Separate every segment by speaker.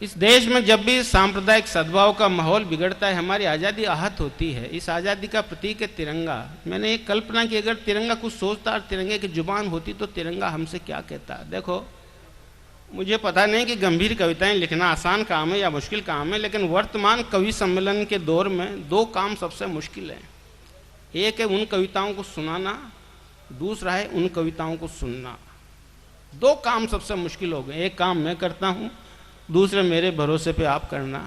Speaker 1: इस देश में जब भी सांप्रदायिक सद्भाव का माहौल बिगड़ता है, हमारी आज़ादी आहत होती है। इस आज़ादी का प्रतीक है तिरंगा। मैंने एक कल्पना की, अगर तिरंगा कुछ सोचता और तिरंगे की जुबान होती तो तिरंगा हमसे क्या कहता। देखो, मुझे पता नहीं कि गंभीर कविताएं लिखना आसान काम है या मुश्किल काम है, लेकिन वर्तमान कवि सम्मेलन के दौर में दो काम सबसे मुश्किल है। एक है उन कविताओं को सुनाना, दूसरा है उन कविताओं को सुनना। दो काम सबसे मुश्किल हो गए। एक काम मैं करता हूँ, दूसरे मेरे भरोसे पे आप करना।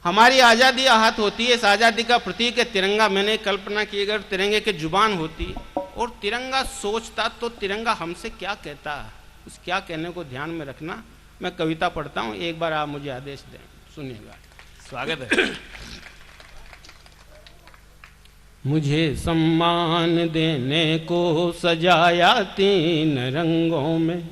Speaker 1: हमारी आज़ादी आहत होती है। इस आज़ादी का प्रतीक है तिरंगा। मैंने कल्पना की, अगर तिरंगे की जुबान होती और तिरंगा सोचता तो तिरंगा हमसे क्या कहता। उस क्या कहने को ध्यान में रखना। मैं कविता पढ़ता हूँ, एक बार आप मुझे आदेश दें, सुनिएगा। स्वागत है। मुझे सम्मान देने को सजाया 3 रंगों में,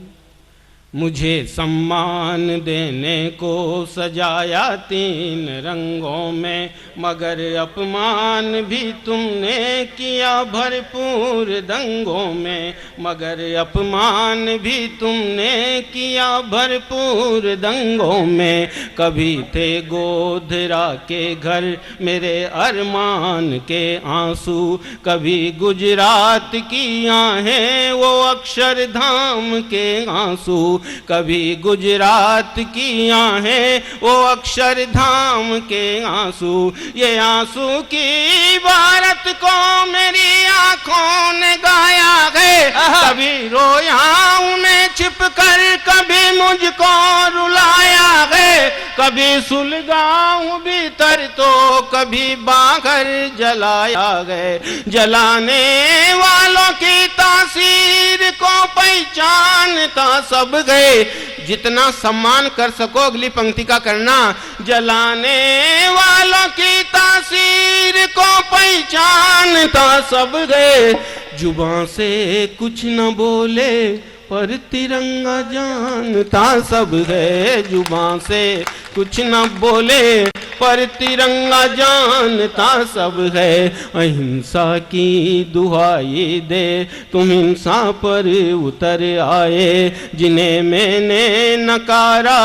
Speaker 1: मुझे सम्मान देने को सजाया 3 रंगों में, मगर अपमान भी तुमने किया भरपूर दंगों में, मगर अपमान भी तुमने किया भरपूर दंगों में। कभी थे गोधरा के घर मेरे अरमान के आंसू, कभी गुजरात की आहें वो अक्षरधाम के आंसू, कभी गुजरात की आहें वो अक्षरधाम के आंसू। ये आंसू की भारत को मेरी आंखों ने गाया है। कभी रोया हूं मैं छिप कर, कभी मुझको रुलाया है। कभी सुलगा हूं भीतर तो कभी बाहर जलाया है। जलाने वालों की तासीर को पहचानता सब गए। जितना सम्मान कर सको अगली पंक्ति का करना। जलाने वालों की तासीर को पहचानता सब गए। जुबान से कुछ न बोले पर तिरंगा जानता सब है। जुबान से कुछ न बोले पर तिरंगा जानता सब है। अहिंसा की दुहाई दे तुम हिंसा पर उतर आए। जिन्हें मैंने नकारा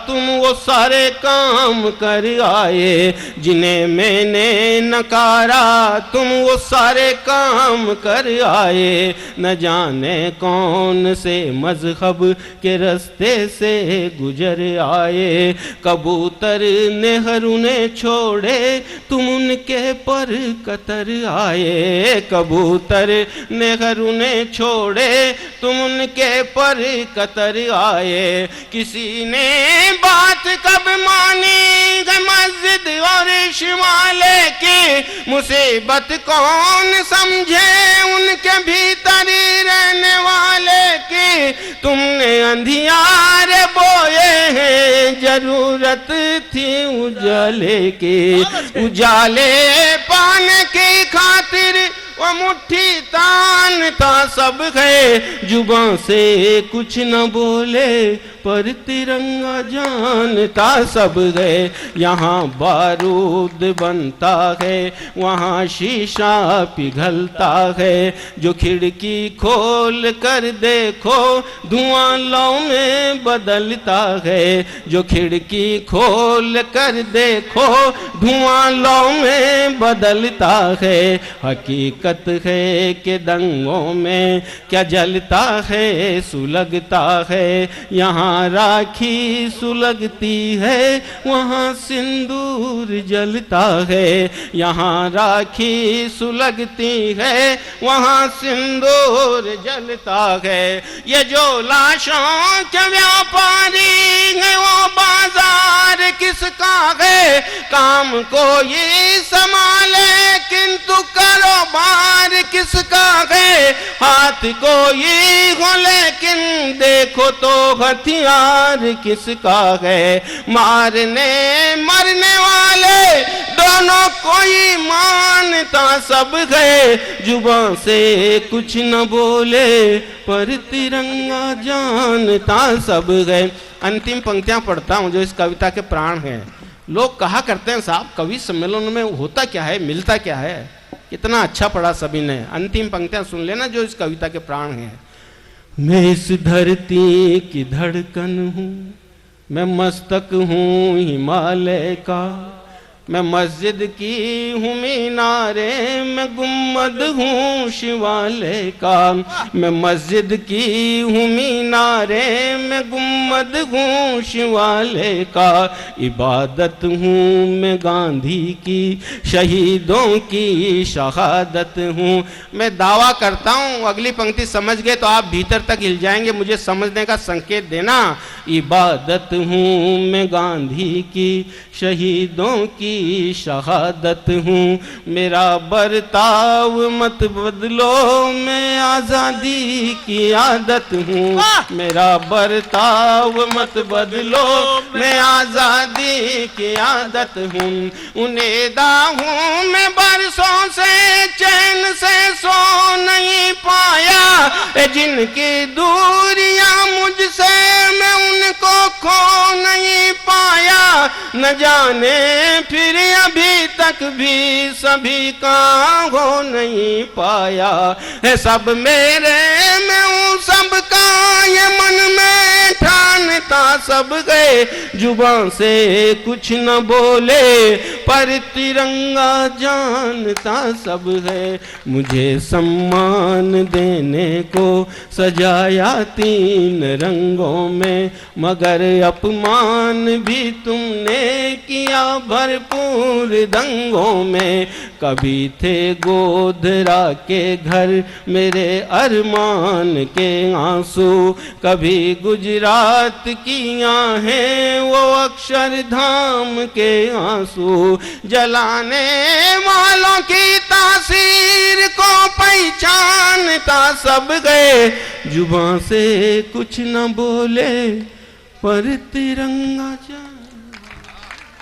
Speaker 1: तुम वो सारे काम कर आए। जिन्हें मैंने नकारा तुम वो सारे काम कर आए। न जाने कौन से मजहब के रास्ते से गुजर आए। कबूतर नेहरू ने छोड़े तुम उनके पर कतर आए। कबूतर नेहरू ने छोड़े तुम उनके पर कतर आए। किसी ने बात कब मानी मस्जिद और शिवाले की। मुसीबत कौन समझे उनके भीतर रहने वाले की। तुमने अंधियारे बोए हैं जरूरत थी उजाले की। उजाले पाने की खातिर वो मुट्ठी तानता सब है। जुबान से कुछ न बोले पर तिरंगा जानता सब है। यहाँ बारूद बनता है वहाँ शीशा पिघलता है। जो खिड़की खोल कर देखो धुआं लौ में बदलता है। जो खिड़की खोल कर देखो धुआं लौ में बदलता है। हकीकत है कि दंगों में क्या जलता है सुलगता है। यहाँ राखी सुलगती है वहाँ सिंदूर जलता है। यहाँ राखी सुलगती है वहाँ सिंदूर जलता है। ये जो लाशों के व्यापारी है वो बाजार किसका है। काम को ये संभाले किंतु कारोबार किसका है। हाथ को ये हो लेकिन देखो तो हथियार किसका है। मारने मरने वाले दोनों कोई मानता सब है। जुबान से कुछ न बोले पर तिरंगा जानता सब है। अंतिम पंक्तियां पढ़ता हूं जो इस कविता के प्राण हैं। लोग कहा करते हैं साहब कवि सम्मेलन में होता क्या है, मिलता क्या है। कितना अच्छा पढ़ा सभी ने। अंतिम पंक्तियां सुन लेना जो इस कविता के प्राण हैं। मैं इस धरती की धड़कन हूँ, मैं मस्तक हूँ हिमालय का, मैं मस्जिद की हूँ मीनारे, मैं गुम्बद हूँ शिवालय का। मैं मस्जिद की हूँ मीनारे, मैं गुम्बद हूँ शिवालय का। इबादत हूँ मैं गांधी की, शहीदों की शहादत हूँ। मैं दावा करता हूँ, अगली पंक्ति समझ गए तो आप भीतर तक हिल जाएंगे, मुझे समझने का संकेत देना। इबादत हूँ मैं गांधी की, शहीदों की शहादत हूँ। मेरा बर्ताव मत बदलो, मैं आजादी की आदत हूँ। मेरा बर्ताव मत बदलो, मैं आजादी की आदत हूँ। उन्हेदा हूँ मैं बरसों से, चैन से सो नहीं पाया। जिनकी दूरियां मुझसे, मैं उनको खो नहीं पाया। न जाने फिर अभी तक भी सभी का हो नहीं पाया। है सब मेरे, मैं हूँ सबका, ये मन में ठानता सब गए। जुबान से कुछ न बोले, पर तिरंगा जानता सब है। मुझे सम्मान देने को सजाया 3 रंगों में, मगर अपमान भी तुमने किया भरपूर दंगों में। कभी थे गोधरा के घर मेरे अरमान के आंसू, कभी गुजरात की हैं वो अक्षरधाम के आंसू। जलाने वालों की तासीर को पहचानता सब गए। जुबान से कुछ न बोले, पर तिरंगा जान